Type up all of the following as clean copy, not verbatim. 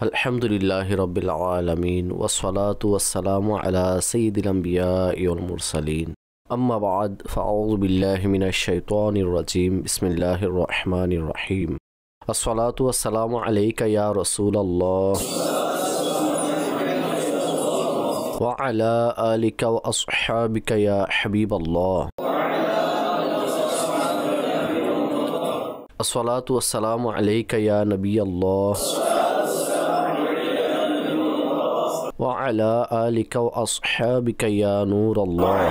আলহামদুলিল্লাহি রাব্বিল আলামিন ওয়াসসালাতু ওয়াসসালামু আলা সাইয়্যিদিল আমবিয়াই ওয়াল মুরসালিন আম্মা বা'দ ফাআউযু বিল্লাহি মিনাশ শাইতানির রাজীম বিসমিল্লাহির রহমানির রহিম আসসালাতু ওয়াসসালামু আলাইকা ইয়া রাসূলাল্লাহ ওয়া আলা আলিকা ওয়া আসহাবিকা ইয়া হাবিবাল্লাহ আসসালাতু ওয়াসসালামু আলাইকা ইয়া নবিয়াল্লাহ وعلى آلك وأصحابك يا نور الله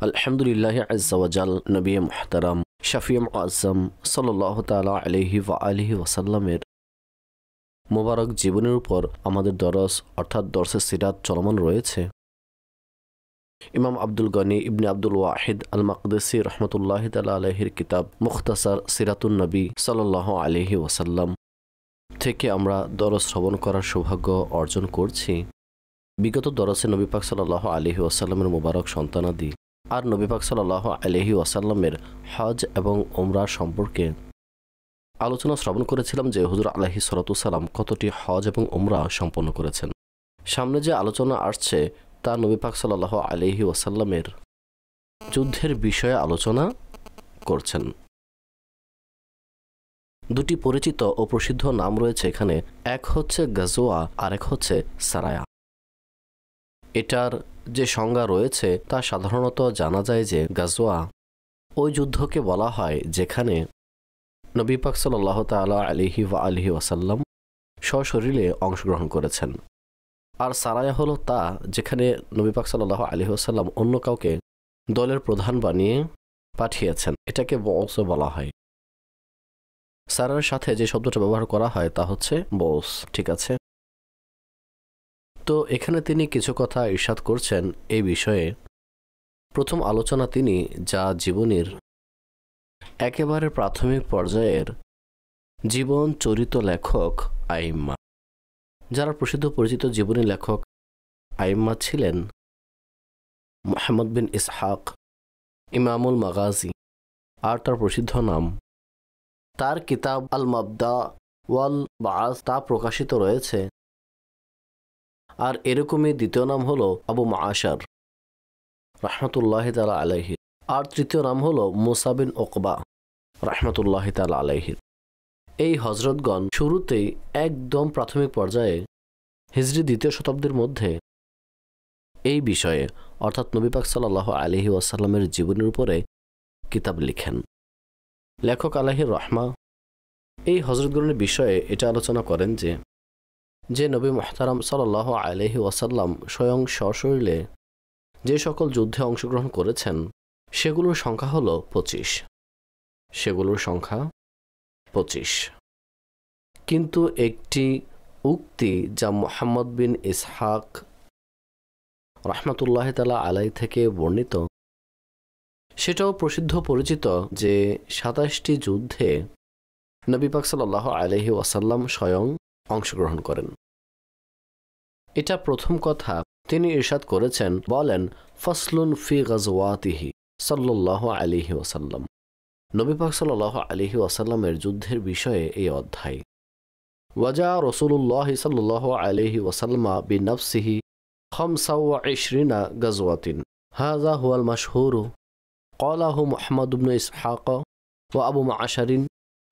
الحمد لله عز وجل نبي محترم شفيع معظم صلى الله تعالى عليه وآله وسلم মুবারক জীবনের উপর আমাদের দরস অর্থাৎ দরসে সিরাত চলমান রয়েছে। ইমাম আব্দুল গনি ইবনে আব্দুল ওয়াহিদ আল মাকদিসি রহমতুল্লাহি তাআলা আলাইহির কিতাব মুখতাসার সিরাতুন নবী সাল্লাল্লাহু আলাইহি ওয়াসাল্লাম থেকে আমরা দরস শ্রবণ করার সৌভাগ্য অর্জন করছি। বিগত দরসে নবী পাক সাল্লাল্লাহু আলাইহি ওয়াসাল্লামের মুবারক সন্তানাদি আর নবী পাক সাল্লাল্লাহু আলাইহি ওয়াসাল্লামের হজ এবং উমরা সম্পর্কে আলোচনা শ্রবণ করেছিলাম যে হুজুর আলাইহিস সালাতু সালাম কতটি হজ এবং উমরা সম্পন্ন করেছেন। সামনে যে আলোচনা আসছে তা নবী পাক সাল্লাল্লাহু আলাইহি ওয়াসাল্লামের যুদ্ধের বিষয়ে আলোচনা করছেন। দুটি পরিচিত ও প্রসিদ্ধ নাম রয়েছে এখানে, এক হচ্ছে গাজওয়া আর এক হচ্ছে সারায়া। এটার যে সংজ্ঞা রয়েছে তা সাধারণত জানা যায় যে গাজওয়া ওই যুদ্ধকে বলা হয় যেখানে নবী পাক সাল্লাল্লাহু তাআলা আলাইহি ওয়াসাল্লাম সশরীরে অংশগ্রহণ করেছেন, আর সারায়া হলো তা যেখানে নবী পাক সাল্লাল্লাহু আলাইহি ওয়াসাল্লাম অন্য কাউকে দলের প্রধান বানিয়ে পাঠিয়েছেন। এটাকে বৌস বলা হয়। সারার সাথে যে শব্দটা ব্যবহার করা হয় তা হচ্ছে বৌস। ঠিক আছে, তো এখানে তিনি কিছু কথা ইরশাদ করছেন এই বিষয়ে। প্রথম আলোচনা তিনি যা জীবনীর একেবারে প্রাথমিক পর্যায়ের জীবন চরিত লেখক আইম্মা, যারা প্রসিদ্ধ পরিচিত জীবনী লেখক আইম্মা ছিলেন মুহাম্মদ বিন ইসহাক ইমামুল মাগাজি, আর তার প্রসিদ্ধ নাম তার কিতাব আল মাবদা ওয়াল বাআস তা প্রকাশিত রয়েছে। আর এরকমই দ্বিতীয় নাম হলো আবু মাআশার রাহমাতুল্লাহি তাআলা আলাইহি, আর তৃতীয় নাম হলো মুসা বিন উকবা রাহমাতুল্লাহি তাআলা আলাইহি। এই হযরতগণ শুরুতেই একদম প্রাথমিক পর্যায়ে হিজরি দ্বিতীয় শতাব্দীর মধ্যে এই বিষয়ে অর্থাৎ নবী পাক সাল্লাল্লাহু আলাইহি ওয়াসাল্লামের জীবনের উপরে কিতাব লিখেন। লেখক আলাইহির রহমা এই হযরতগণের বিষয়ে এটা আলোচনা করেন যে নবী মুহতারাম সাল্লাল্লাহু আলাইহি ওয়াসাল্লাম স্বয়ং সশরীরে যে সকল যুদ্ধে অংশগ্রহণ করেছেন সেগুলোর সংখ্যা হলো 25। সেগুলোর সংখ্যা 25। কিন্তু একটি উক্তি যা মুহাম্মদ বিন ইসহাক রাহমাতুল্লাহি তাআলা আলাইহি থেকে বর্ণিত, সেটাও প্রসিদ্ধ পরিচিত যে 27টি যুদ্ধে নবী পাক সাল্লাল্লাহু আলাইহি ওয়াসাল্লাম স্বয়ং অংশগ্রহণ করেন। এটা প্রথম কথা তিনি ইরশাদ করেছেন, বলেন ফাসলুন ফি গাজওয়াতিহি সাল্লাল্লাহু আলাইহি ওয়াসাল্লাম। নবী পাক সাল্লাল্লাহু আলাইহি ওয়াসাল্লামের যুদ্ধের বিষয়ে এই অধ্যায়। ওয়াজা রাসূলুল্লাহ সাল্লাল্লাহু আলাইহি ওয়াসাল্লাম বিনফসিহি 25 গাজওয়াতিন হাযা হুয়াল মাশহুর قاله محمد بن إسحاق وأبو معشر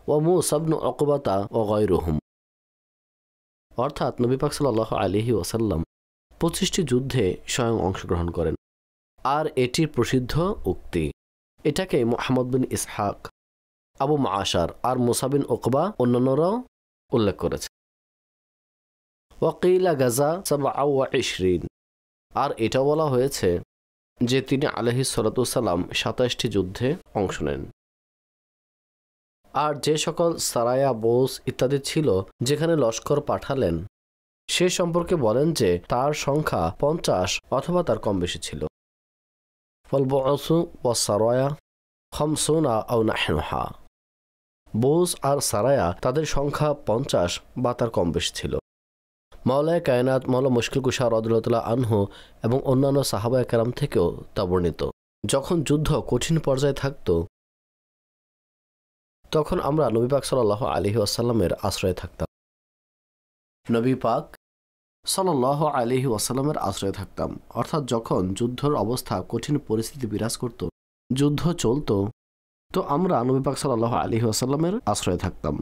وموسى بن عقبة وغيرهم। অর্থাৎ নবী পাক সাল্লাল্লাহু আলাইহি ওয়াসাল্লাম 25টি যুদ্ধে স্বয়ং অংশগ্রহণ করেন, আর এটি প্রসিদ্ধ উক্তি। এটাকে মুহাম্মদ বিন ইসহাক, আবু মাআশার আর মুসা বিন উকবা অন্যান্যরাও উল্লেখ করেছে। ওয়াকিলা গাজা 27, আর এটা বলা হয়েছে যে তিনি আলাইহিস সালাতু সালাম 27টি যুদ্ধে অংশ নেন। আর যে সকল সারায়া বৌস ইত্যাদি ছিল যেখানে লস্কর পাঠালেন সে সম্পর্কে বলেন যে তার সংখ্যা 50 অথবা তার কম বেশি ছিল। ফল বউসু ওয়া সারায়া 50 আও নাহনুহা, বৌস আর সারায়া তাদের সংখ্যা 50 বা তার কম বেশি ছিল। মাওলায়ে কায়নাত মাওলা মুশকিল কুশা রাদিয়াল্লাহু তাআলা আনহু এবং অন্যান্য সাহাবায়ে কেরাম থেকেও তা বর্ণিত। যখন যুদ্ধ কঠিন পর্যায়ে থাকত তখন আমরা নবী পাক সাল্লাল্লাহু আলাইহি ওয়াসাল্লামের আশ্রয়ে থাকতাম। নবী পাক সাল্লাল্লাহু আলাইহি ওয়াসাল্লামের আশ্রয়ে থাকতাম, অর্থাৎ যখন যুদ্ধের অবস্থা, কঠিন পরিস্থিতি বিরাজ করত, যুদ্ধ চলত, তো আমরা নবী পাক সাল্লাল্লাহু আলাইহি ওয়াসাল্লামের আশ্রয়ে থাকতাম।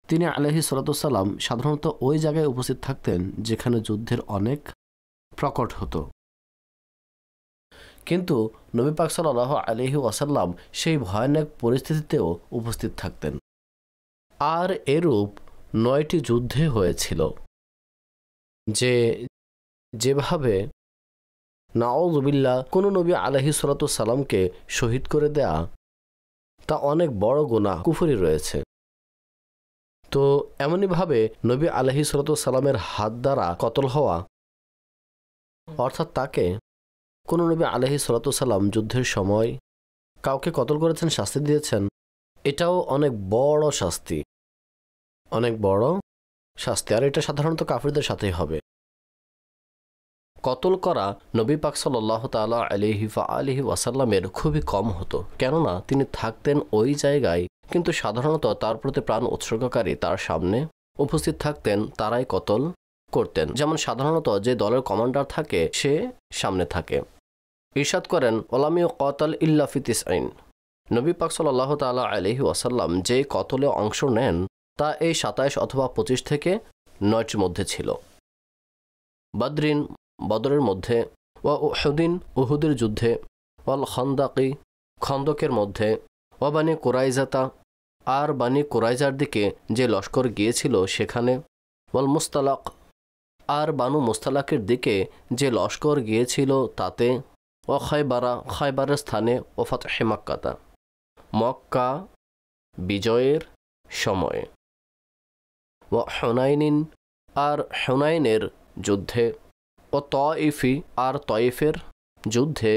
তিনি আলাইহিস সালাতু ওয়াসসালাম সাধারণত ওই জায়গায় উপস্থিত থাকতেন যেখানে যুদ্ধের অনেক প্রকট হতো, কিন্তু নবী পাক সাল্লাল্লাহু আলাইহি ওয়াসাল্লাম সেই ভয়ানক পরিস্থিতিতেও উপস্থিত থাকতেন। আর এরূপ 9টি যুদ্ধে হয়েছিল, যেভাবে নাউযুবিল্লাহ কোনো নবী আলাইহিস সালাতু ওয়াসসালামকে শহীদ করে দেয়া তা অনেক বড় গুনাহ, কুফরি রয়েছে। তো এমনইভাবে নবী আলাইহিস সালাতু ওয়াসসালামের হাত দ্বারা কতল হওয়া, অর্থাৎ তাকে কোনো নবী আলাইহিস সালাতু ওয়াসসালাম যুদ্ধের সময় কাউকে কতল করেছেন, শাস্তি দিয়েছেন, এটাও অনেক বড় শাস্তি, অনেক বড় শাস্তি। আর এটা সাধারণত কাফিরদের সাথেই হবে। কতল করা নবী পাক সাল্লাল্লাহু তাআলা আলাইহি ওয়াসাল্লামের খুবই কম হতো, কেননা তিনি থাকতেন ওই জায়গায়, কিন্তু সাধারণত তার প্রতি প্রাণ উৎসর্গকারী তার সামনে উপস্থিত থাকতেন, তারাই কতল করতেন। যেমন সাধারণত যে দলের কমান্ডার থাকে সে সামনে থাকে। ইরশাদ করেন, ওলাম ইউকাতাল ইল্লা ফি তিসঈন। নবী পাক সাল্লাল্লাহু তাআলা আলাইহি ওয়াসাল্লাম যে কতলে অংশ নেন তা এই 27 অথবা 25 থেকে 9টির মধ্যে ছিল। বদরিন, বদরের মধ্যে, ওয়া উহুদিন, উহুদের যুদ্ধে, ওয়াল খন্দকি, খন্দকের মধ্যে, ওয়া বানি কুরাইজাতা, আর বানি কুরাইজার দিকে যে লস্কর গিয়েছিল সেখানে, ওয়াল মুস্তালাক, আর বানু মুস্তালাকের দিকে যে লস্কর গিয়েছিল তাতে, ও খায়বারা, খায়বারের স্থানে, ও ফাতহে মক্কাতা, মক্কা বিজয়ের সময়ে, ও হুনাইনিন, আর হুনাইনের যুদ্ধে, ও তাইফি, আর তাইফের যুদ্ধে,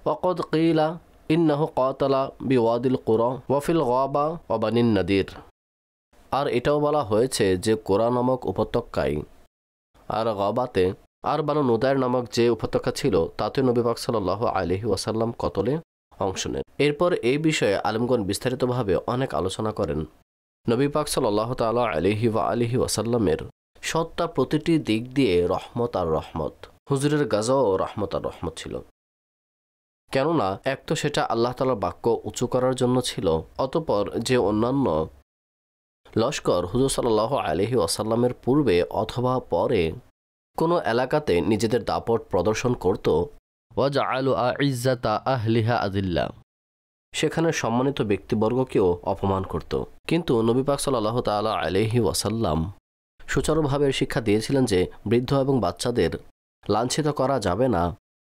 ওয়াকদ কিলা ইন্নাহু কাতালা বিওয়াদিল কুরা ওয়াফিল গাবা ওয়া বানিন নাদির। আর এটাও বলা হয়েছে যে কোরা নামক উপত্যকায় আর গাবাতে আর বানু নুদায়ের নামক যে উপত্যকা ছিল তাতে নবী পাক সাল্লাল্লাহু আলাইহি ওয়াসাল্লাম কতলে অংশ নেন। এরপর এই বিষয়ে আলেমগণ বিস্তারিতভাবে অনেক আলোচনা করেন। নবী পাক সাল্লাল্লাহু তাআলা আলাইহি ওয়াসাল্লামের সত্তা প্রতিটি দিক দিয়ে রহমত আর রহমত, হুজুরের গাজাও রহমত আর রহমত ছিল। কেননা এক তো সেটা আল্লাহ তাআলার বাক্য উঁচু করার জন্য ছিল, অতঃপর যে অন্যান্য লস্কর হুজুর সাল্লাল্লাহু আলাইহি ওয়াসাল্লামের পূর্বে অথবা পরে কোনো এলাকাতে নিজেদের দাপট প্রদর্শন করত, ওয়াজআলু আইজ্জাতা আহলিহা আযিল্লা, সেখানে সম্মানিত ব্যক্তিবর্গকেও অপমান করত। কিন্তু নবী পাক সাল্লাল্লাহু তাআলা আলাইহি ওয়াসাল্লাম সুচারুভাবে শিক্ষা দিয়েছিলেন যে বৃদ্ধ এবং বাচ্চাদের লাঞ্ছিত করা যাবে না,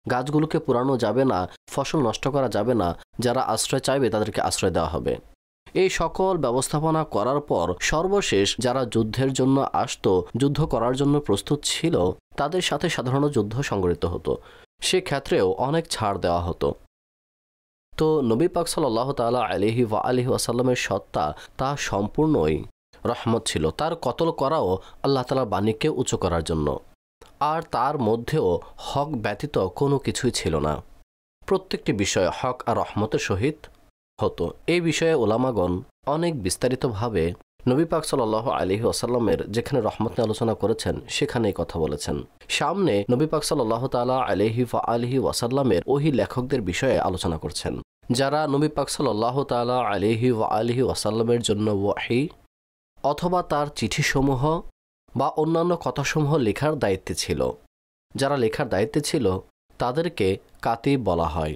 গাছগুলোকে পোড়ানো যাবে না, ফসল নষ্ট করা যাবে না, যারা আশ্রয় চাইবে তাদেরকে আশ্রয় দেওয়া হবে। এই সকল ব্যবস্থাপনা করার পর সর্বশেষ যারা যুদ্ধের জন্য আসতো, যুদ্ধ করার জন্য প্রস্তুত ছিল, তাদের সাথে সাধারণ যুদ্ধ সংগঠিত হতো, সেক্ষেত্রেও অনেক ছাড় দেওয়া হতো। তো নবী পাক সাল্লাল্লাহু তাআলা আলাইহি ওয়াসাল্লামের সত্তা তা সম্পূর্ণই রহমত ছিল। তার কতল করাও আল্লাহ তাআলার বাণীকে উঁচু করার জন্য, আর তার মধ্যেও হক ব্যতীত কোনো কিছুই ছিল না। প্রত্যেকটি বিষয় হক আর রহমতের সহিত হতো। এই বিষয়ে ওলামাগণ অনেক বিস্তারিতভাবে নবী পাক সাল্লাল্লাহু আলাইহি ওয়াসাল্লামের যেখানে রহমত নিয়ে আলোচনা করেছেন সেখানেই কথা বলেছেন। সামনে নবী পাক সাল্লাল্লাহু তাআলা আলাইহি ওয়াসাল্লামের ওহী লেখকদের বিষয়ে আলোচনা করছেন, যারা নবী পাক সাল্লাল্লাহু তাআলা আলাইহি ওয়াসাল্লামের জন্য ওয়াহী অথবা তার চিঠিসমূহ বা অন্যান্য কথাসমূহ লেখার দায়িত্বে ছিল। যারা লেখার দায়িত্বে ছিল তাদেরকে কাতিব বলা হয়,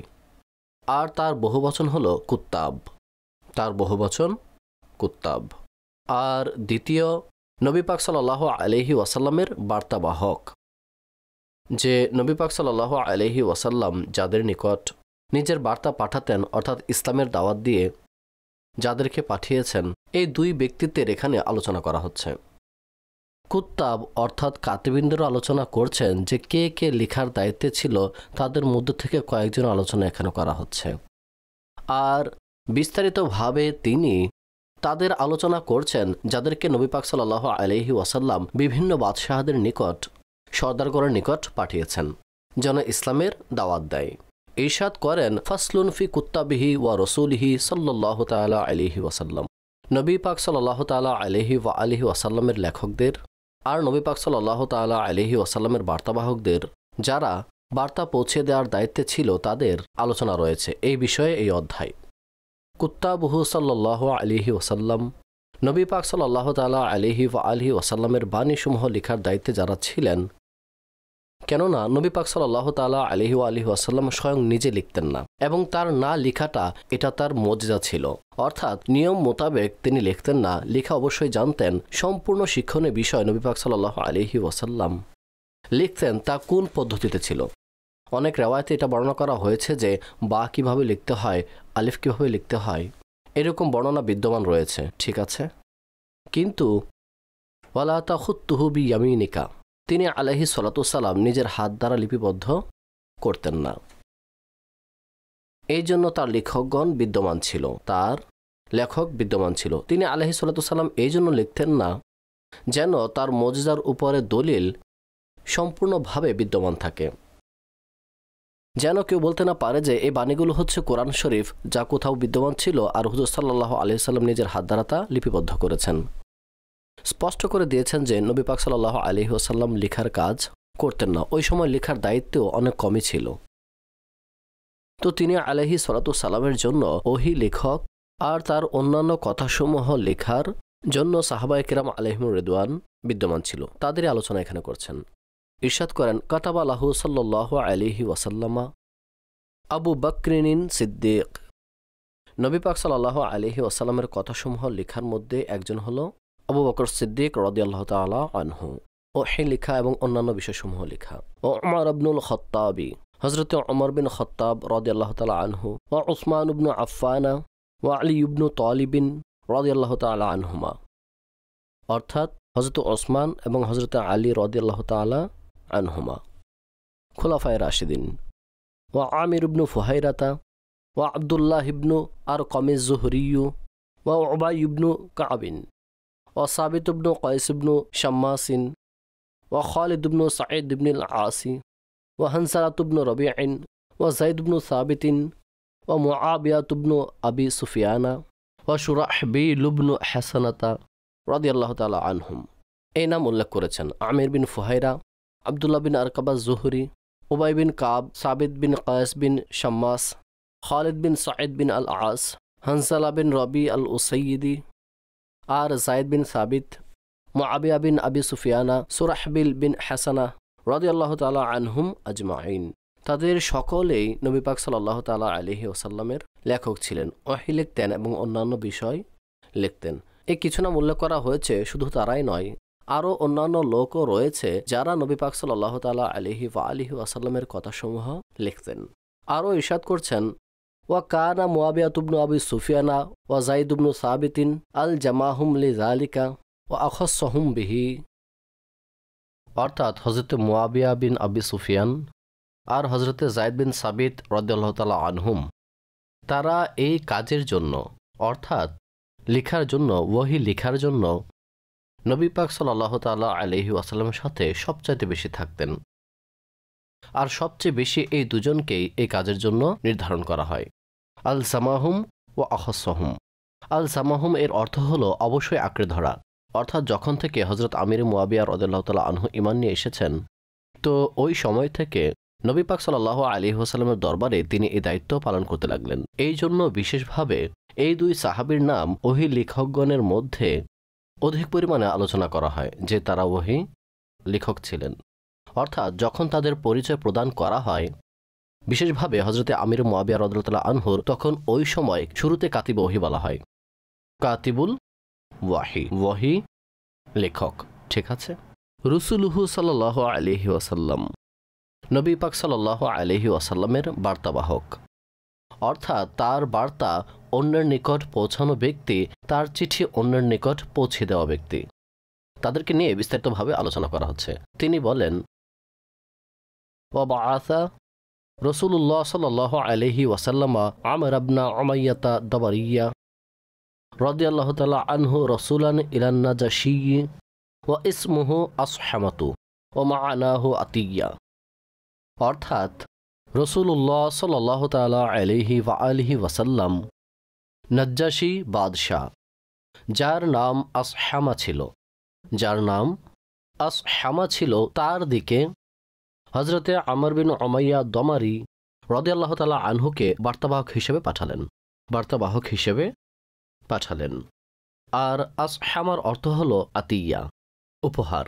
আর তার বহুবচন হলো কুত্তাব, তার বহুবচন কুত্তাব। আর দ্বিতীয় নবী পাক সাল্লাল্লাহু আলাইহি ওয়াসাল্লামের বার্তাবাহক, যে নবী পাক সাল্লাল্লাহু আলাইহি ওয়াসাল্লাম যাদের নিকট নিজের বার্তা পাঠাতেন, অর্থাৎ ইসলামের দাওয়াত দিয়ে যাদেরকে পাঠিয়েছেন, এই দুই ব্যক্তিত্বের এখানে আলোচনা করা হচ্ছে। কুত্তাব অর্থাৎ কাতিবিনদেরও আলোচনা করছেন যে কে কে লেখার দায়িত্বে ছিল, তাদের মধ্য থেকে কয়েকজন আলোচনা এখানে করা হচ্ছে। আর বিস্তারিতভাবে তিনি তাদের আলোচনা করছেন যাদেরকে নবী পাক সাল্লাল্লাহু আলাইহি ওয়াসাল্লাম বিভিন্ন বাদশাহদের নিকট, সর্দারগণের নিকট পাঠিয়েছেন যেন ইসলামের দাওয়াত দেয়। ইরশাদ করেন, ফাসলুন ফি কুত্তাবিহি ওয়া রাসূলিহি সাল্লাল্লাহু তাআলা আলাইহি ওয়াসাল্লাম। নবী পাক সাল্লাল্লাহু তাআলা আলাইহি ওয়া আলিহি ওয়াসাল্লামের লেখকদের আর নবী পাক সাল্লাল্লাহু তাআলা আলাইহি ওয়াসাল্লামের বার্তাবাহকদের যারা বার্তা পৌঁছে দেওয়ার দায়িত্বে ছিল তাদের আলোচনা রয়েছে এই বিষয়ে এই অধ্যায়। কুত্তাবুহু সাল্লাল্লাহু আলাইহি ওয়াসাল্লাম, নবী পাক সাল্লাল্লাহু তাআলা আলাইহি ওয়া আলিহি ওয়াসাল্লামের বাণীসমূহ লেখার দায়িত্বে যারা ছিলেন, কেননা নবী পাক সাল্লাল্লাহু তাআলা আলাইহি ওয়া আলিহি ওয়াসাল্লাম স্বয়ং নিজে লিখতেন না এবং তার না লেখাটা এটা তার মুজিজা ছিল, অর্থাৎ নিয়ম মোতাবেক তিনি লিখতেন না, লেখা অবশ্যই জানতেন। সম্পূর্ণ শিক্ষণীয় বিষয় নবী পাক সাল্লাল্লাহু আলাইহি ওয়াসাল্লাম লিখতেন তা কোন পদ্ধতিতে ছিল। অনেক রেওয়ায়েতে এটা বর্ণনা করা হয়েছে যে বা কিভাবে লিখতে হয়, আলিফ কিভাবে লিখতে হয়, এরকম বর্ণনা বিদ্যমান রয়েছে, ঠিক আছে। কিন্তু ওয়ালা তাখুত্তুহু বিয়ামিনিকা, তিনি আলাইহিস সালাতু ওয়াসসালাম নিজের হাত দ্বারা লিপিবদ্ধ করতেন না। এই জন্য তার লেখকগণ বিদ্যমান ছিল, তার লেখক বিদ্যমান ছিল। তিনি আলাইহিস সালাতু ওয়াসসালাম এই জন্য লিখতেন না যেন তার মুজিজার উপরে দলিল সম্পূর্ণভাবে বিদ্যমান থাকে, যেন কেউ বলতে না পারে যে এই বাণীগুলো হচ্ছে কোরআন শরীফ যা কোথাও বিদ্যমান ছিল আর হুজুর সাল্লাল্লাহু আলাইহি ওয়াসাল্লাম নিজের হাত দ্বারা তা লিপিবদ্ধ করেছেন। স্পষ্ট করে দিয়েছেন যে নবী পাক সাল্লাল্লাহু আলাইহি ওয়াসাল্লাম লেখার কাজ করতেন না, ওই সময় লেখার দায়িত্বও অনেক কমই ছিল। তো তিনি আলাইহিস সালাতু ওয়াসসালামের জন্য ওহী লেখক আর তার অন্যান্য কথাসমূহ লেখার জন্য সাহাবায়ে কেরাম আলাইহিমুর রিদওয়ান বিদ্যমান ছিল, তাদের আলোচনা এখানে করছেন। ইরশাদ করেন কাতাবা লাহু সাল্লাল্লাহু আলাইহি ওয়াসাল্লামা আবু বকরিন সিদ্দিক, নবী পাক সাল্লাল্লাহু আলাইহি ওয়াসাল্লামের কথাসমূহ লেখার মধ্যে একজন হলো আবু বকর সিদ্দিক রাদিয়াল্লাহু তাআলা আনহু, ওহী লেখা এবং অন্যান্য বিষয়সমূহ লেখা। ও উমর ইবনুল খাত্তাবী, হযরত উমর বিন খাত্তাব রাদিয়াল্লাহু তাআলা আনহু, ও উসমান ইবনু আফফান, ও আলী ইবনু তালিব রাদিয়াল্লাহু তাআলা আনহুমা, অর্থাৎ হযরত ওসমান এবং হযরত আলী রাদিয়াল্লাহু তাআলা আনহুমা খুলাফায়ে রাশিদিন। ও আমির ইবনু ফুহাইরাতা, ও আব্দুল্লাহ ইবনু আরকামিজ জুহরিয়্যু, ও উবাই ইবনু কাবিন, ও সাবিত ইবনু কাইস ইবনু শাম্মাসিন, ও খালিদ ইবনু সাঈদ ইবনুল আসি, ও হানসালাত ইবনু রবিঈন, ও যায়েদ ইবনু সাবিতিন, ও মুআবিয়াত ইবনু আবি সুফিয়ানা, ও শুরাহবিল ইবনু হাসানাতা রাদিয়াল্লাহু তাআলা আনহুম। এই নাম উল্লেখ করেছেন আমির বিন ফুহাইরা, আব্দুল্লাহ বিন আরকাবা জুহরি, উবাই বিন কাব, সাবিত বিন কায়েস বিন শাম্মাস, খালিদ বিন সাঈদ বিন আল আস, হানসালা বিন রবি আল উসাইয়িদি, আর যায়েদ বিন সাবিত, মুআবিয়া বিন আবি সুফিয়ানা, সুরাহবিল বিন হাসানা রাদিয়াল্লাহু তাআলা আনহুম আজমাইন। তাদের সকলেই নবী পাক সাল্লাল্লাহু তাআলা আলাইহি ওয়াসাল্লামের লেখক ছিলেন, ওহী লিখতেন এবং অন্যান্য বিষয় লিখতেন। এই কিছু নাম উল্লেখ করা হয়েছে, শুধু তারাই নয়, আরও অন্যান্য লোকও রয়েছে যারা নবী পাক সাল্লাল্লাহু তাআলা আলাইহি ওয়া আলিহি ওয়াসাল্লামের কথাসমূহ লিখতেন। আরও ইরশাদ করছেন ওয়া কানা মুআবিয়া ইবনু আবি সুফিয়ানা ওয়া যায়েদ ইবনু সাবিতিন আল জামাহুম লিযালিকা ওয়া আখাসসাহুম বিহি, অর্থাৎ হযরত মুআবিয়া বিন আবি সুফিয়ান আর হযরত যায়েদ বিন সাবিত রাদিয়াল্লাহু তাআলা আনহুম, তারা এই কাজের জন্য অর্থাৎ লেখার জন্য, ওহী লেখার জন্য নবী পাক সাল্লাল্লাহু তাআলা আলাইহি ওয়াসাল্লামের সাথে সবচাইতে বেশি থাকতেন। আর সবচেয়ে বেশি এই দুজনকেই এই কাজের জন্য নির্ধারণ করা হয়। আল সামাহুম ও আখাসসাহুম। আল সামাহুম এর অর্থ হলো অবশ্যই আঁকড়ে ধরা, অর্থাৎ যখন থেকে হযরত আমির মুআবিয়া রাদিয়াল্লাহু তাআলা আনহু ঈমান নিয়ে এসেছেন, তো ওই সময় থেকে নবী পাক সাল্লাল্লাহু আলাইহি ওয়াসাল্লামের দরবারে তিনি এই দায়িত্ব পালন করতে লাগলেন। এই জন্য বিশেষভাবে এই দুই সাহাবীর নাম ওহী লেখকগণের মধ্যে অধিক পরিমাণে আলোচনা করা হয় যে তারা ওহী লেখক ছিলেন। অর্থাৎ যখন তাদের পরিচয় প্রদান করা হয়, বিশেষভাবে হযরতে আমির মুআবিয়া রাদিয়াল্লাহু তাআলা আনহুর, তখন ওই সময় শুরুতে কাতিব ওহী বলা হয়, কাতিবুল ওয়াহি, ওহী লেখক, ঠিক আছে। রাসূলুহু সাল্লাল্লাহু আলাইহি ওয়াসাল্লাম, নবী পাক সাল্লাল্লাহু আলাইহি ওয়াসাল্লামের বার্তাবাহক, অর্থাৎ তার বার্তা অন্যের নিকট পৌঁছানো ব্যক্তি, তার চিঠি অন্যের নিকট পৌঁছে দেওয়া ব্যক্তি, তাদেরকে নিয়ে বিস্তারিতভাবে আলোচনা করা হচ্ছে। তিনি বলেন ওয়া বাআসা রাসূলুল্লাহ সাল্লাল্লাহু আলাইহি ওয়াসাল্লাম আমর ইবনে উমাইয়াতা দাবারিয়া রাদিয়াল্লাহু তাআলা আনহু রাসূলান ইলান নাজাশী ওয়া ইসমুহু আসহামাতু ওয়া মা'নাহু আতিয়া, অর্থাৎ রাসূলুল্লাহ সাল্লাল্লাহু তাআলা আলাইহি ওয়া আলিহি ওয়াসাল্লাম নাজ্জাশী বাদশাহ, যার নাম আসহামা ছিল, তার দিকে হজরতে আমর বিন উমাইয়া দমারি রাদিয়াল্লাহু তাআলা আনহুকে বার্তাবাহক হিসেবে পাঠালেন। আর আসহামার অর্থ হলো আতিয়া, উপহার।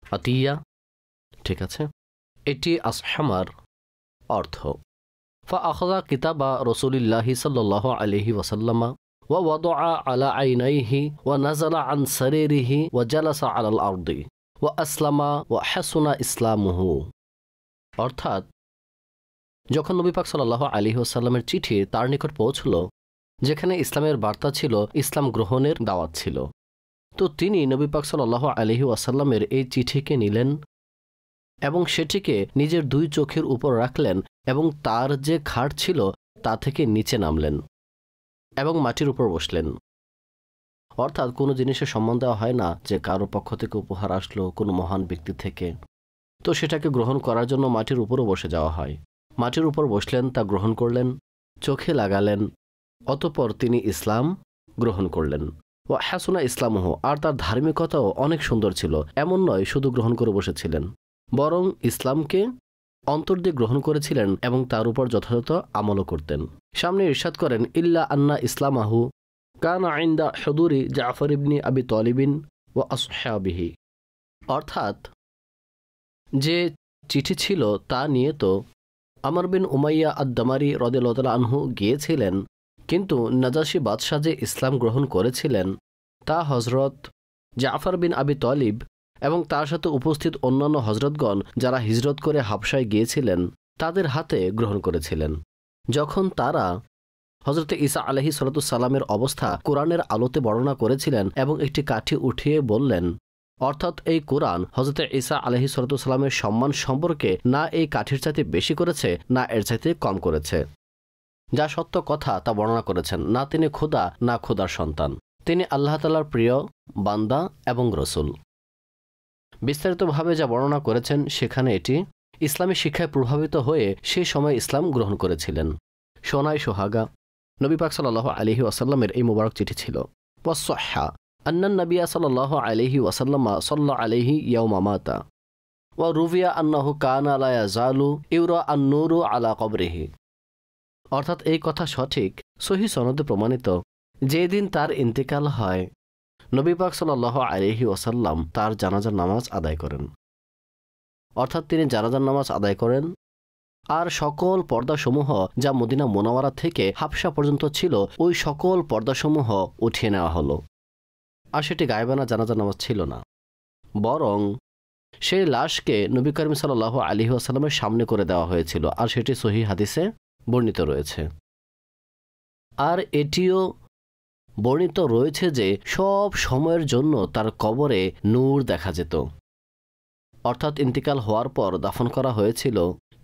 আতিয়া, ঠিক আছে, এটি আসহামার অর্থ। ফাআখাযা কিতাবা রাসূলিল্লাহি সাল্লাল্লাহু আলাইহি ওয়াসাল্লাম ওয়া ওয়াদাআ আলা আইনাইহি ওয়া নাযালা আন সারিরিহি ওয়া জালাসা আলাল আরদি ওয়া আসলামা ওয়া হাসুনা ইসলামুহু। অর্থাৎ যখন নবী পাক সাল্লাল্লাহু আলাইহি ওয়াসাল্লামের চিঠি তার নিকট পৌঁছল, যেখানে ইসলামের বার্তা ছিল, ইসলাম গ্রহণের দাওয়াত ছিল, তো তিনি নবী পাক সাল্লাল্লাহু আলাইহি ওয়াসাল্লামের এই চিঠিকে নিলেন এবং সেটিকে নিজের দুই চোখের উপর রাখলেন এবং তার যে খাট ছিল তা থেকে নিচে নামলেন এবং মাটির উপর বসলেন। অর্থাৎ কোনো জিনিসের সম্মান দেওয়া হয় না যে কারো পক্ষ থেকে উপহার আসলো কোনো মহান ব্যক্তি থেকে, তো সেটাকে গ্রহণ করার জন্য মাটির উপরও বসে যাওয়া হয়। মাটির উপর বসলেন, তা গ্রহণ করলেন, চোখে লাগালেন, অতঃপর তিনি ইসলাম গ্রহণ করলেন। ও হাসুনা ইসলামহ, আর তার ধার্মিকতাও অনেক সুন্দর ছিল। এমন নয় শুধু গ্রহণ করে বসেছিলেন, বরং ইসলামকে অন্তর দিয়ে গ্রহণ করেছিলেন এবং তার উপর যথাযথ আমলও করতেন। সামনে ইরশাদ করেন, ইল্লা আন্না ইসলামাহু কানা ইনদা হুদুরি জাফর ইবনে আবি তালিবিন ওয়া আসহাবিহি। অর্থাৎ যে চিঠি ছিল তা নিয়ে তো আমর বিন উমাইয়া আদ-দামারি রাদিয়াল্লাহু তাআলা আনহু গিয়েছিলেন, কিন্তু নাজাশি বাদশাহ যে ইসলাম গ্রহণ করেছিলেন তা হযরত জাফর বিন আবি তালিব এবং তার সাথে উপস্থিত অন্যান্য হযরতগণ যারা হিজরত করে হাবশায় গিয়েছিলেন তাদের হাতে গ্রহণ করেছিলেন। যখন তারা হযরত ঈসা আলাইহিস সালামের অবস্থা কোরআনের আলোতে বর্ণনা করেছিলেন এবং একটি কাঠি উঠিয়ে বললেন, অর্থাৎ এই কোরআন হযরত ঈসা আলাইহিস সালামের সম্মান সম্পর্কে না এই কাঠির চাইতে বেশি করেছে না এর চাইতে কম করেছে। যা সত্য কথা তা বর্ণনা করেছেন, না তিনি খোদা না খোদার সন্তান, তিনি আল্লাহ তাআলার প্রিয় বান্দা এবং রসুল। বিস্তারিতভাবে যা বর্ণনা করেছেন সেখানে এটি ইসলামী শিক্ষায় প্রভাবিত হয়ে সেই সময় ইসলাম গ্রহণ করেছিলেন। সোনায় সোহাগা নবী পাক সাল্লাল্লাহু আলাইহি ওয়াসাল্লামের এই মোবারক চিঠি ছিল। ওয়াসসাহহা আন্নান নবিয়্যা সাল্লাল্লাহু আলাইহি ওয়াসাল্লাম সাল্লা আলাইহি ইয়াওমা মাতা ওয়া রুবিয়া আন্নাহু কানা লা ইয়াজালু ইউরা আন-নূরু আলা কবরিহি। অর্থাৎ এই কথা সঠিক, সহিহ সনদে প্রমাণিত, যেদিন তার ইন্তেকাল হয় নবী পাক সাল্লাল্লাহু আলাইহি ওয়াসাল্লাম তার জানাজার নামাজ আদায় করেন। অর্থাৎ তিনি জানাজার নামাজ আদায় করেন আর সকল পর্দাসমূহ যা মদিনা মুনাওয়ারা থেকে হাবশা পর্যন্ত ছিল ওই সকল পর্দাসমূহ উঠিয়ে নেওয়া হলো। আর সেটি গায়বানা জানাজার নামাজ ছিল না, বরং সেই লাশকে নবী করিম সাল্লাল্লাহু আলাইহি ওয়াসাল্লামের সামনে করে দেওয়া হয়েছিল, আর সেটি সহিহ হাদিসে বর্ণিত রয়েছে। আর এটিও বর্ণিত রয়েছে যে সব সময়ের জন্য তার কবরে নূর দেখা যেত। অর্থাৎ ইন্তিকাল হওয়ার পর দাফন করা হয়েছিল,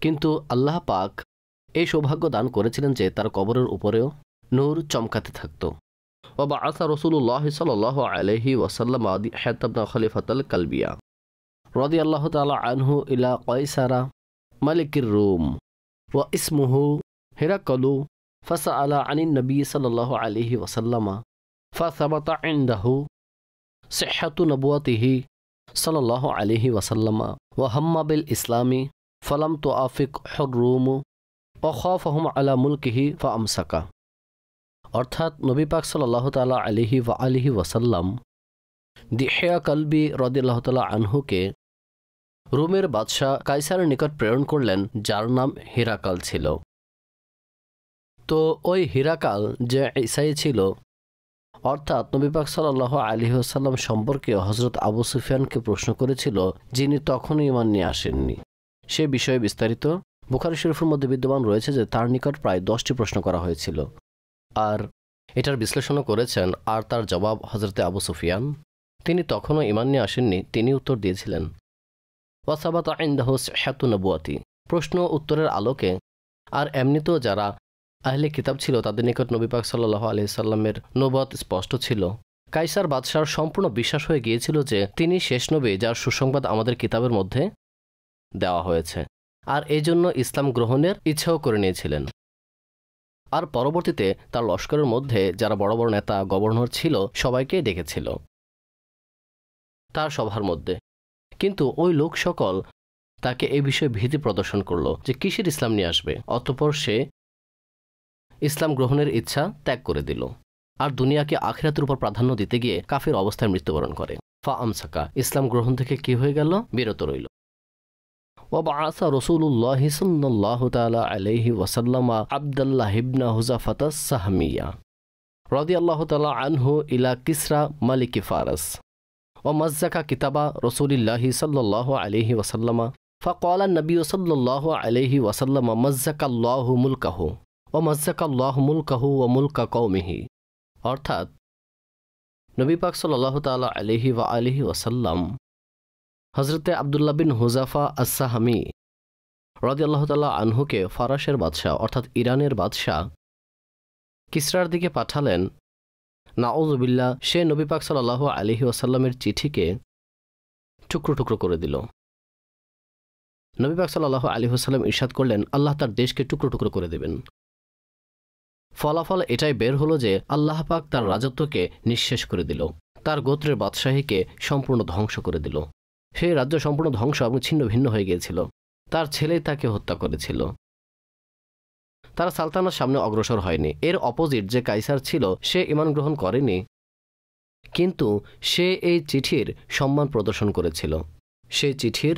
কিন্তু আল্লাহ পাক এই সৌভাগ্য দান করেছিলেন যে তার কবরের উপরেও নূর চমকাতে থাকত। وبعث رسول الله صلى الله عليه وسلم دحية بن خليفة الكلبية رضي الله تعالى عنه إلى قيصر ملك الروم واسمه هرقل فسأل عن النبي صلى الله عليه وسلم فثبت عنده صحة نبوته صلى الله عليه وسلم وهم بالإسلام فلم توافقه الروم وخافهم على ملكه فأمسك। অর্থাৎ নবী পাক সাল্লাল্লাহু তাআলা আলাইহি ওয়া আলিহি ওয়াসাল্লাম দিহিয়া কালবি রাদিয়াল্লাহু তাআলা আনহুকে রোমের বাদশাহ কাইসারের নিকট প্রেরণ করলেন, যার নাম হিরাকাল ছিল। তো ওই হিরাকাল যে ঈসাই ছিল, অর্থাৎ নবী পাক সাল্লাল্লাহু আলাইহি ওয়াসাল্লাম সম্পর্কে হযরত আবু সুফিয়ানকে প্রশ্ন করেছিল, যিনি তখনও ঈমান নিয়ে আসেননি। সে বিষয়ে বিস্তারিত বুখারী শরীফের মধ্যে বিদ্যমান রয়েছে যে তার নিকট প্রায় 10টি প্রশ্ন করা হয়েছিল, আর এটার বিশ্লেষণও করেছেন। আর তার জবাব হযরতে আবু সুফিয়ান, তিনি তখনও ঈমান নিয়ে আসেননি, তিনি উত্তর দিয়েছিলেন ওয়াসাবাতা ইনদাহু সিহহাতু নবুয়াতি, প্রশ্ন উত্তরের আলোকে। আর এমনিতেও যারা আহলে কিতাব ছিল তাদের নিকট নবী পাক সাল্লাল্লাহু আলাইহি সাল্লামের নবুয়ত স্পষ্ট ছিল। কাইসার বাদশার সম্পূর্ণ বিশ্বাস হয়ে গিয়েছিল যে তিনি শেষ নবী যার সুসংবাদ আমাদের কিতাবের মধ্যে দেওয়া হয়েছে, আর এই জন্য ইসলাম গ্রহণের ইচ্ছাও করে নিয়েছিলেন। আর পরবর্তীতে তার লস্করের মধ্যে যারা বড় বড় নেতা গভর্নর ছিল সবাইকে ডেকেছিল তার সভার মধ্যে। কিন্তু ওই লোক সকল তাকে এই বিষয়ে ভীতি প্রদর্শন করলো যে কিসের ইসলাম নিয়ে আসবে। অতঃপর সে ইসলাম গ্রহণের ইচ্ছা ত্যাগ করে দিল আর দুনিয়াকে আখিরাতের উপর প্রাধান্য দিতে গিয়ে কাফির অবস্থায় মৃত্যুবরণ করে। ফা আমসাকা, ইসলাম গ্রহণ থেকে কি হয়ে গেল? বিরত রইল। وبعث رسول الله صلى الله تعالى عليه وسلم عبد الله بن حذافة السهمية رضي الله تعالى عنه إلى كسرى ملك فارس ومزق كتاب رسول الله صلى الله عليه وسلم فقال النبي صلى الله عليه وسلم مزق الله ملكه ومزق الله ملكه وملك قومه। অর্থাৎ নবী পাক সাল্লাল্লাহু তাআলা আলাইহি ওয়া আলিহি ওয়াসাল্লাম হযরতে আব্দুল্লাহ বিন হুযাফা আস-সাহামী রাদিয়াল্লাহু তাআলা আনহুকে ফারাসের বাদশাহ অর্থাৎ ইরানের বাদশাহ কিসরার দিকে পাঠালেন। নাউযুবিল্লাহ, সে নবী পাক সাল্লাল্লাহু আলাইহি ওয়াসাল্লামের চিঠিকে টুকরো টুকরো করে দিল। নবী পাক সাল্লাল্লাহু আলাইহি ওয়াসাল্লাম ইরশাদ করলেন, আল্লাহ তার দেশকে টুকরো টুকরো করে দেবেন। ফলাফল এটাই বের হলো যে আল্লাহ পাক তার রাজত্বকে নিঃশেষ করে দিল, তার গোত্রের বাদশাহীকে সম্পূর্ণ ধ্বংস করে দিল। সেই রাজ্য সম্পূর্ণ ধ্বংস এবং ছিন্ন ভিন্ন হয়ে গিয়েছিল। তার ছেলেই তাকে হত্যা করেছিল। তারা সালতানার সামনে অগ্রসর হয়নি। এর অপোজিট যে কাইসার ছিল সে ঈমান গ্রহণ করেনি, কিন্তু সে এই চিঠির সম্মান প্রদর্শন করেছিল। সেই চিঠির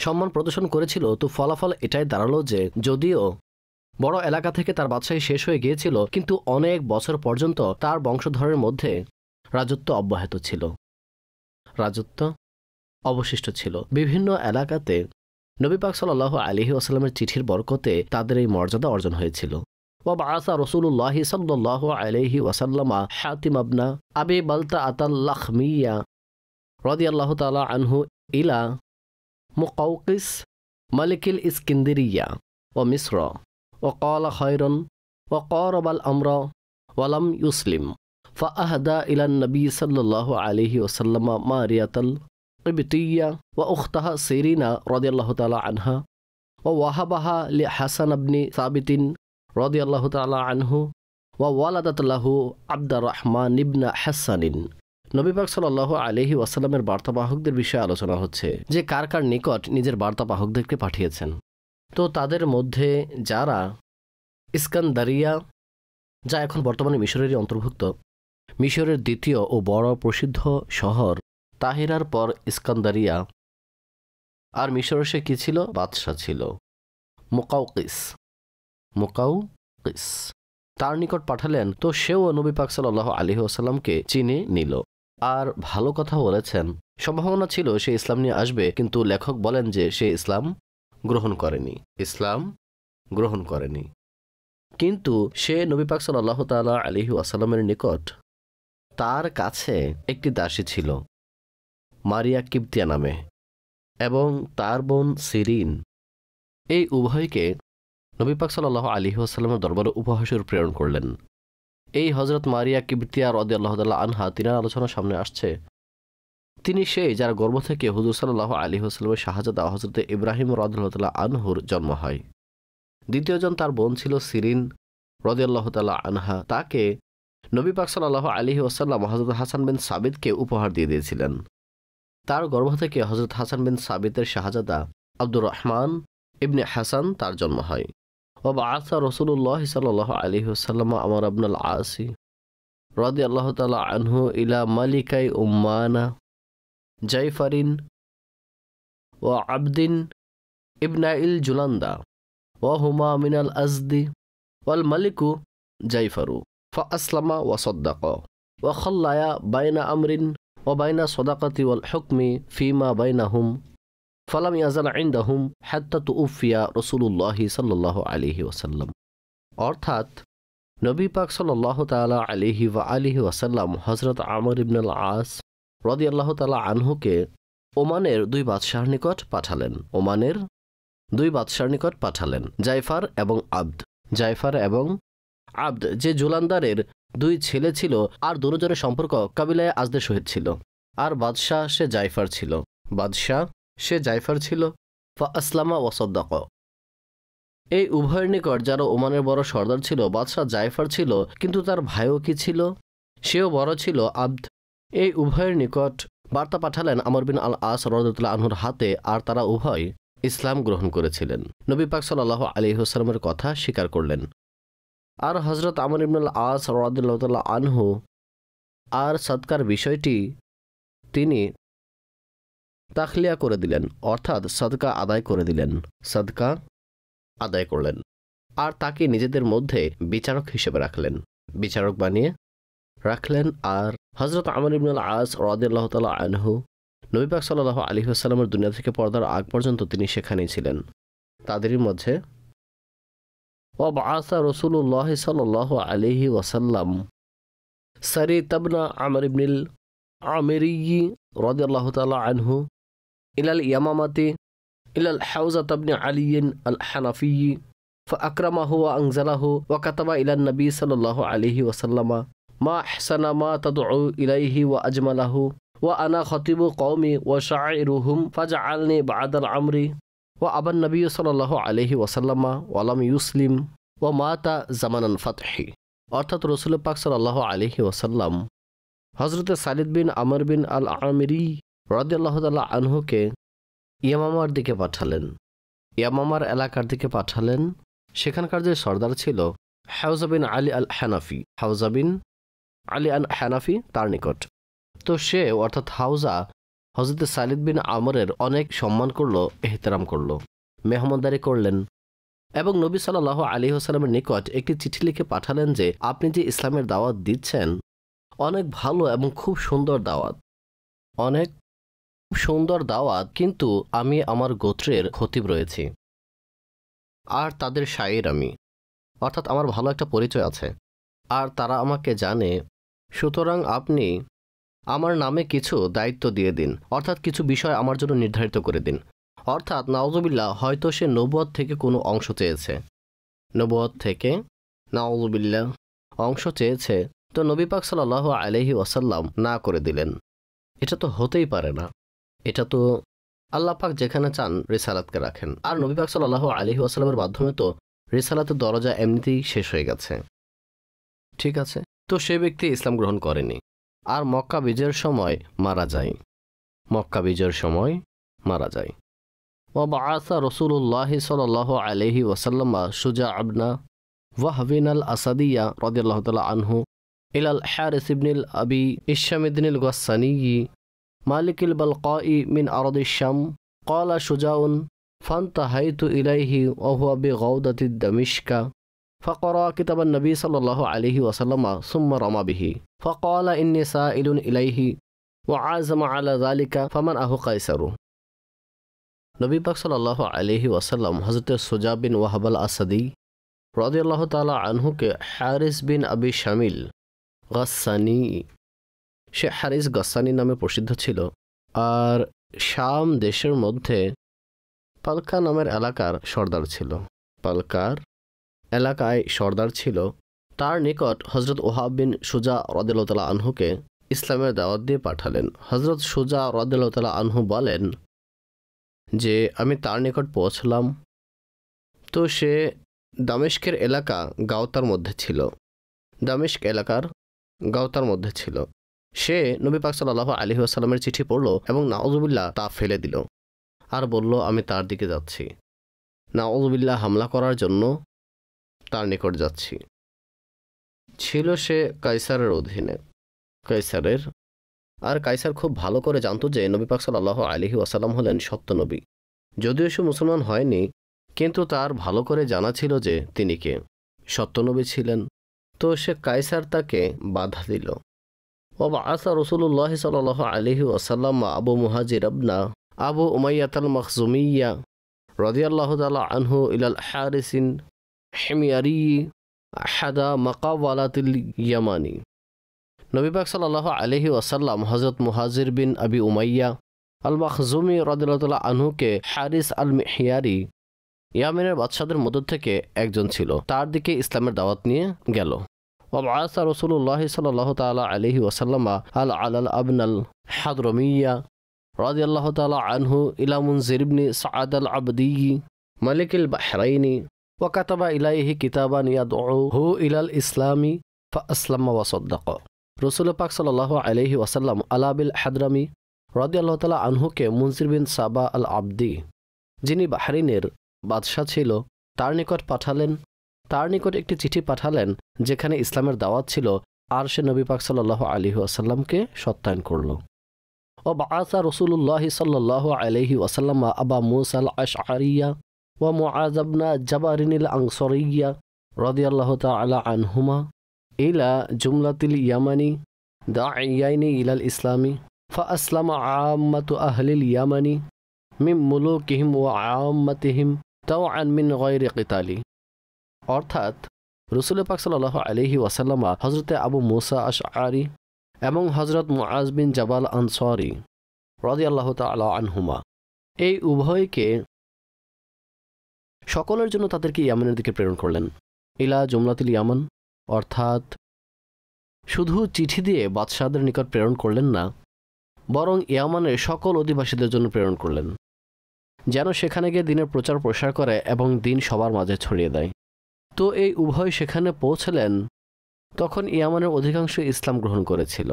সম্মান প্রদর্শন করেছিল। তো ফলাফল এটাই দাঁড়ালো যে যদিও বড় এলাকা থেকে তার বাদশাহী শেষ হয়ে গিয়েছিল, কিন্তু অনেক বছর পর্যন্ত তার বংশধরের মধ্যে রাজত্ব অব্যাহত ছিল, রাজত্ব অবশিষ্ট ছিল। বিভিন্ন এলাকাতে নবী পাক সাল্লাল্লাহু আলাইহি ওয়াসাল্লামের চিঠির বরকতে তাদের এই মর্যাদা অর্জন হয়েছিল। وبعث رسول الله صلى الله عليه وسلم حاتم بن أبي بلتعة اللخمية رضي الله تعالى عنه إلى مقوقس ملك الإسكندرية ومصر وقال خيرا وقارب الأمر ولم يسلم فأهدى إلى النبي صلى الله عليه وسلم مارية القبطية وأختها سيرين رضي الله تعالى عنها ووهبها لحسن بن ثابت رضي الله تعالى عنه وولدت له عبد الرحمن بن حسن। নবী পাক সাল্লাল্লাহু আলাইহি ওয়াসাল্লামের বার্তাবাহকদের বিষয়ে আলোচনা হচ্ছে যে কার কার নিকট নিজের বার্তাবাহকদেরকে পাঠিয়েছেন। তো তাদের মধ্যে যারা ইস্কান্দারিয়া, যা এখন বর্তমানে মিশরেরই অন্তর্ভুক্ত, মিশরের দ্বিতীয় ও বড় প্রসিদ্ধ শহর তাহিরার পর ইস্কান্দারিয়া, আর মিশরের সে কি ছিল? বাদশাহ ছিল মুকাউকিস। তার নিকট পাঠালেন। তো সেও নবী পাক সাল্লাল্লাহু আলাইহি ওয়াসাল্লামকে চিনে নিল আর ভালো কথা বলেছেন। সম্ভাবনা ছিল সে ইসলাম নিয়ে আসবে, কিন্তু লেখক বলেন যে সে ইসলাম গ্রহণ করেনি। কিন্তু সে নবী পাক সাল্লাল্লাহু তাআলা আলাইহি ওয়াসাল্লামের নিকট তার কাছে একটি দাসী ছিল মারিয়া কিবতিয়া নামে, এবং তার বোন সিরিন। এই উভয়কে নবী পাক সাল্লাল্লাহু আলাইহি ওয়াসাল্লামের দরবারে উপহাসস্বরূপ প্রেরণ করলেন। এই হযরত মারিয়া কিবতিয়া রাদিয়াল্লাহু তাআলা আনহা, তিনার আলোচনা সামনে আসছে, তিনি সেই যার গর্ভ থেকে হুজুর সাল্লাল্লাহু আলাইহি ওয়াসাল্লামের শাহজাদা হযরত ইব্রাহিম রাদিয়াল্লাহু তাআলা আনহুর জন্ম হয়। দ্বিতীয়জন তার বোন ছিল সিরিন রাদিয়াল্লাহু তাআলা আনহা। তাকে নবী পাক সাল্লাল্লাহু আলাইহি ওয়াসাল্লাম হযরত হাসান বিন সাবিতকে উপহার দিয়ে দিয়েছিলেন। তার গর্ভ থেকে হযরত হাসান বিন সাবিতের শাহজাদা আব্দুর রহমান ইবনে হাসান তার জন্ম হয়। وبعث رسول الله صلى الله عليه وسلم عمرو بن العاص رضي الله تعالى عنه إلى ملكي أمان جعفر وعبد ابن الجلندة وهما من الأزد والملك جعفر فأسلم وصدق وخليا بين أمر وبين الصدقة والحكم فيما بينهم فلم يزل عندهم حتى توفي রাসূলুল্লাহ সাল্লাল্লাহু আলাইহি ওয়াসাল্লাম। অর্থাৎ নবী পাক সাল্লাল্লাহু তাআলা আলাইহি ওয়া আলিহি ওয়াসাল্লাম হযরত আমর ইবনে আল আস রাদিয়াল্লাহু তাআলা আনহুকে ওমানের দুই বাদশাহর নিকট পাঠালেন, জাইফার এবং আবদ, যে জুলান্দারের দুই ছেলে ছিল আর দুজনের সম্পর্ক কাবিলায়ে আজদের সহিত ছিল। আর বাদশাহ সে জাইফার ছিল। ফা আসলামা ওয়া সাদ্দাক, এই উভয়ের নিকট যারা ওমানের বড় সর্দার ছিল বাদশাহ জায়ফার ছিল, কিন্তু তার ভাইও কি ছিল, সেও বড় ছিল আব্দ। এই উভয়ের নিকট বার্তা পাঠালেন আমর বিন আল আস রাদিয়াল্লাহু আনহুর হাতে, আর তারা উভয় ইসলাম গ্রহণ করেছিলেন। নবী পাক সাল্লাল্লাহু আলাইহি ওয়াসাল্লামের কথা স্বীকার করলেন। আর হযরত আমর ইবনে আল আস রাদিয়াল্লাহু আনহু আর সাদকার বিষয়টি তিনি তাখলিয়া করে দিলেন, অর্থাৎ সাদকা আদায় করে দিলেন, সাদকা আদায় করলেন। আর তাকে নিজেদের মধ্যে বিচারক হিসেবে রাখলেন, বিচারক বানিয়ে রাখলেন। আর হযরত আমর ইবনে আল আস রাদিয়াল্লাহু তাআলা আনহু নবী পাক সাল্লাল্লাহু আলাইহি ওয়াসাল্লামের দুনিয়া থেকে পর্দার আগ পর্যন্ত তিনি সেখানেই ছিলেন। তাদেরই মধ্যে ওয়াবাআসা রাসূলুল্লাহ সাল্লাল্লাহু আলাইহি ওয়াসাল্লাম সারিত ইবনে আমর ইবনে আল আমিরি রাদিয়াল্লাহু তাআলা আনহু ইলাল ইয়ামামাতি ইলাল হাউজাত ইবনে আলী আল হানাফি فأكرمه وأنزله وكتب إلى النبي صلى الله عليه وسلم ما أحسن ما تدعو إليه وأجمله وأنا خطيب قومي وشاعرهم فجعلني بعد العمر وأبى النبي صلى الله عليه وسلم ولم يسلم ومات زمن الفتح। অর্থাৎ রাসূল পাক সাল্লাল্লাহু আলাইহি ওয়াসাল্লাম হযরত সালিদ বিন আমর বিন আল আমিরি রাদিয়াল্লাহু তাআলা আনহুকে ইয়ামামার দিকে পাঠালেন, ইয়ামামার এলাকার দিকে পাঠালেন। সেখানকার যে সর্দার ছিল হাউজা বিন আলী আল হানাফি, হাউজা বিন আলী আল হানাফি, তার নিকট। তো সে অর্থাৎ হাউজা হযরত সালিদ বিন আমরের অনেক সম্মান করলো, এহতেরাম করলো, মেহমানদারি করলেন এবং নবী সাল্লাল্লাহু আলাইহি ওয়াসাল্লামের নিকট একটি চিঠি লিখে পাঠালেন যে আপনি যে ইসলামের দাওয়াত দিচ্ছেন অনেক ভালো এবং খুব সুন্দর দাওয়াত, অনেক সুন্দর দাওয়াত, কিন্তু আমি আমার গোত্রের খতিব রয়েছি আর তাদের শায়ের আমি, অর্থাৎ আমার ভালো একটা পরিচয় আছে আর তারা আমাকে জানে, সুতরাং আপনি আমার নামে কিছু দায়িত্ব দিয়ে দিন, অর্থাৎ কিছু বিষয় আমার জন্য নির্ধারিত করে দিন। অর্থাৎ নাউযুবিল্লাহ হয়তো সে নবুয়ত থেকে কোনো অংশ চেয়েছে, নবুয়ত থেকে নাউযুবিল্লাহ অংশ চেয়েছে, তো নবী পাক সাল্লাল্লাহু আলাইহি ওয়াসাল্লাম না করে দিলেন। এটা তো হতেই পারে না, এটা তো আল্লাহ পাক যেখানে চান রিসালাতকে রাখেন। আর নবী পাক সাল্লাল্লাহু আলাইহি ওয়াসাল্লামের মাধ্যমে তো রিসালাতের দরজা এমনিতেই শেষ হয়ে গেছে, ঠিক আছে। তো সে ব্যক্তি ইসলাম গ্রহণ করেনি আর মক্কা বিজয়ের সময় মারা যায়, মক্কা বিজয়ের সময় মারা যায়। ওয়াবাআসা রাসূলুল্লাহ সাল্লাল্লাহু আলাইহি ওয়াসাল্লাম শুজা ইবনে ওয়াহব আল আসাদিয়া রাদিয়াল্লাহু তাআলা আনহু ইলাল হারিস ইবনে আবি ইশাম ইবনে আল গাসসানি মালিক আল বালকাই মিন আরদ আশ-শাম قال شجاع فانتهيت إليه وهو بغودة دمشق فقرأ كتاب النبي صلى الله عليه وسلم ثم رمى به فقال إني سائل إليه وعازم على ذلك فمن أهو قيصر। নবী পাক সাল্লাল্লাহু আলাইহি ওয়াসাল্লাম হযরত সুজা বিন ওয়াহব আল আসাদি রাদিয়াল্লাহু তাআলা আনহুকে হারিস বিন আবি শামিল গাসসানি, সে হারিস গাসসানি নামে প্রসিদ্ধ ছিল আর শাম দেশের মধ্যে পালকা নামের এলাকার সর্দার ছিল, পালকার এলাকায় সর্দার ছিল। তার নিকট হযরত ওহাব বিন সুজা রাদিয়াল্লাহু তাআলা আনহুকে ইসলামের দাওয়াত দিয়ে পাঠালেন। হযরত সুজা রাদিয়াল্লাহু তাআলা আনহু বলেন যে আমি তার নিকট পৌঁছলাম, তো সে দামেস্কের এলাকা গাওতার মধ্যে ছিল, দামেস্ক এলাকার গাওতার মধ্যে ছিল। সে নবী পাক সাল্লাল্লাহু আলাইহি ওয়াসাল্লামের চিঠি পড়ল এবং নাউযুবিল্লাহ তা ফেলে দিল আর বলল আমি তার দিকে যাচ্ছি, নাউযুবিল্লাহ হামলা করার জন্য তার নিকট যাচ্ছি। ছিল সে কায়সারের অধীনে, কায়সারের, আর কায়সার খুব ভালো করে জানত যে নবী পাক সাল্লাল্লাহু আলাইহি ওয়াসাল্লাম হলেন সত্য নবী। যদিও সে মুসলমান হয়নি, কিন্তু তার ভালো করে জানা ছিল যে তিনি কে, সত্য নবী ছিলেন। তো সে কায়সার তাকে বাধা দিল। ওয়াবাআসা রাসূলুল্লাহ সাল্লাল্লাহু আলাইহি ওয়াসাল্লাম আবু মুহাজির ইবনে আবু উমাইয়াহ আল মখজুমিয়্যা রাদিয়াল্লাহু তাআলা আনহু ইলাল হারিসিন হিময়ারি আহাদা মাকাওয়ালাতিল ইয়ামানি। নবী পাক সাল্লাল্লাহু আলাইহি ওয়াসাল্লাম হযরত মুহাজির বিন আবি উমাইয়া আল মখজুমি রাদিয়াল্লাহু তাআলা আনহুকে হারিস আল মিহয়ারি, ইয়ামেনের বাদশাদের মধ্য থেকে একজন ছিল, তার দিকে ইসলামের দাওয়াত নিয়ে গেল। ওয়াবাআসা রাসূলুল্লাহ সাল্লাল্লাহু তাআলা আলাইহি ওয়াসাল্লাম আল আলাল আবনাল হাদরমিয়্যা রাদিয়াল্লাহু তাআলা আনহু ইলা মুনজির ইবনে সাআদ আল আবদি মালিক আল বাহরাইনি ওয়াকাতাবা ইলাইহি কিতাবান ইয়াদউহু ইলাল ইসলামি ফাআসলামা ওয়া সাদ্দাকা। রাসূল পাক সাল্লাল্লাহু আলাইহি ওয়াসাল্লাম আলা বিল হাদরামি রাদিয়াল্লাহু তাআলা আনহুকে মুনজির বিন সাবা আল আবদি, যিনি বাহরিনের বাদশাহ ছিল, তার নিকট পাঠালেন। তার নিকট একটি চিঠি পাঠালেন যেখানে ইসলামের দাওয়াত ছিল, আর সে নবী পাক সাল্লাল্লাহু আলাইহি ওয়াসাল্লামকে সত্যায়ন করল। ও বাআসা রাসূলুল্লাহি সাল্লাল্লাহু আলাইহি ওয়াসাল্লাম আবা মুসা আল আশআরিয়া ওয়া মুআয ইবনে জাবারিনিল আনসারিয়্যা রাদিয়াল্লাহু তাআলা আনহুমা ইলা জুমলাতিল ইয়ামানি দাঈয়াইনি ইলাল ইসলামি ফাআসলামা আম্মাতু আহলিল ইয়ামানি মিন মুলুকিহিম ওয়া আম্মাতিহিম তাওআন মিন গায়রি কিতালি। অর্থাৎ রাসূল পাক সাল্লাল্লাহু আলাইহি ওয়াসাল্লাম হযরতে আবু মুসা আশআরি এবং হযরত মুআয বিন জাবাল আনসারী রাদিয়াল্লাহু তাআলা আনহুমা, এই উভয়কে সকলের জন্য তাদেরকে ইয়ামানের দিকে প্রেরণ করলেন। ইলা জুমলাতিল ইয়ামান, অর্থাৎ শুধু চিঠি দিয়ে বাদশাহদের নিকট প্রেরণ করলেন না, বরং ইয়ামানের সকল অধিবাসীদের জন্য প্রেরণ করলেন, যেন সেখানে গিয়ে দিনের প্রচার প্রসার করে এবং দিন সবার মাঝে ছড়িয়ে দেয়। তো এই উভয় সেখানে পৌঁছলেন। তখন ইয়ামানের অধিকাংশ ইসলাম গ্রহণ করেছিল,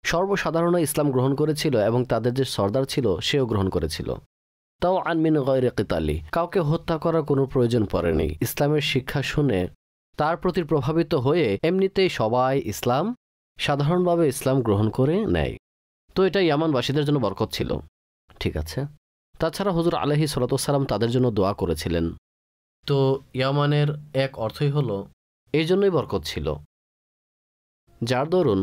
সর্বসাধারণ ইসলাম গ্রহণ করেছিল এবং তাদের যে সর্দার ছিল সেও গ্রহণ করেছিল। তাও আনমিন গায়রে কিতালি, কাউকে হত্যা করার কোনো প্রয়োজন পড়েনি। ইসলামের শিক্ষা শুনে তার প্রতি প্রভাবিত হয়ে এমনিতেই সবাই সাধারণভাবে ইসলাম গ্রহণ করে নেয়। তো এটা ইয়ামানবাসীদের জন্য বরকত ছিল। ঠিক আছে, তাছাড়া হুজুর আলাইহিস সালাতু ওয়াস সালাম তাদের জন্য দোয়া করেছিলেন। তো ইয়ামানের এক অর্থই হলো এই জন্যই বরকত ছিল, যার দরুন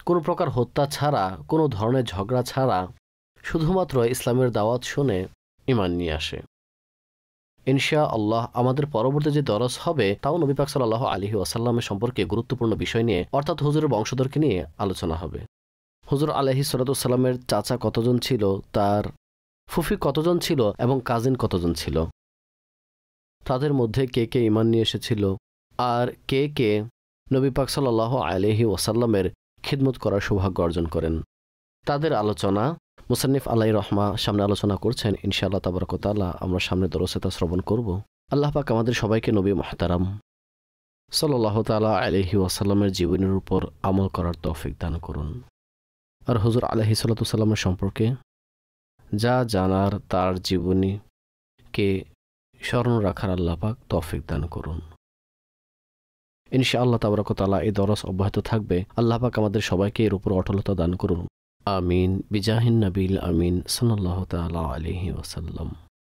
কোনো প্রকার হত্যা ছাড়া, কোনো ধরনের ঝগড়া ছাড়া শুধুমাত্র ইসলামের দাওয়াত শুনে ঈমান নিয়ে আসে। ইনশাআল্লাহ আমাদের পরবর্তী যে দরস হবে তাও নবী পাক সাল্লাল্লাহু আলাইহি ওয়াসাল্লামের সম্পর্কে গুরুত্বপূর্ণ বিষয় নিয়ে, অর্থাৎ হুজুরের বংশধরকে নিয়ে আলোচনা হবে। হুজুর আলাইহিস সালাতু ওয়াস সালামের চাচা কতজন ছিল, তার ফুফি কতজন ছিল এবং কাজিন কতজন ছিল, তাদের মধ্যে কে কে ঈমান নিয়ে এসেছিল, আর কে কে নবী পাক সাল্লাল্লাহু আলাইহি ওয়াসাল্লামের খিদমত করার সৌভাগ্য অর্জন করেন, তাদের আলোচনা মুসান্নিফ আলাইহির রহমা সামনে আলোচনা করছেন। ইনশাআল্লাহ তাবারাক ওয়া তাআলা আমরা সামনে দরসে তা শ্রবণ করব। আল্লাহ পাক আমাদের সবাইকে নবী মুহতারাম সাল্লাল্লাহু তাআলা আলাইহি ওয়াসাল্লামের জীবনের উপর আমল করার তৌফিক দান করুন। আর হুজুর আলাইহিস সালাতু ওয়াস সালামের সম্পর্কে যা জানার, তার জীবনীকে স্মরণ রাখার আল্লাহ পাক তৌফিক দান করুন। ইনশাআল্লাহ তাবারাক ওয়া তাআলা এই দরস অব্যাহত থাকবে। আল্লাহ পাক আমাদের সবাইকে এর উপর অটলতা দান করুন। আমিন বিজাহিন নবিল আমিন সাল্লাল্লাহু তাআলা আলাইহি ওয়াসাল্লাম।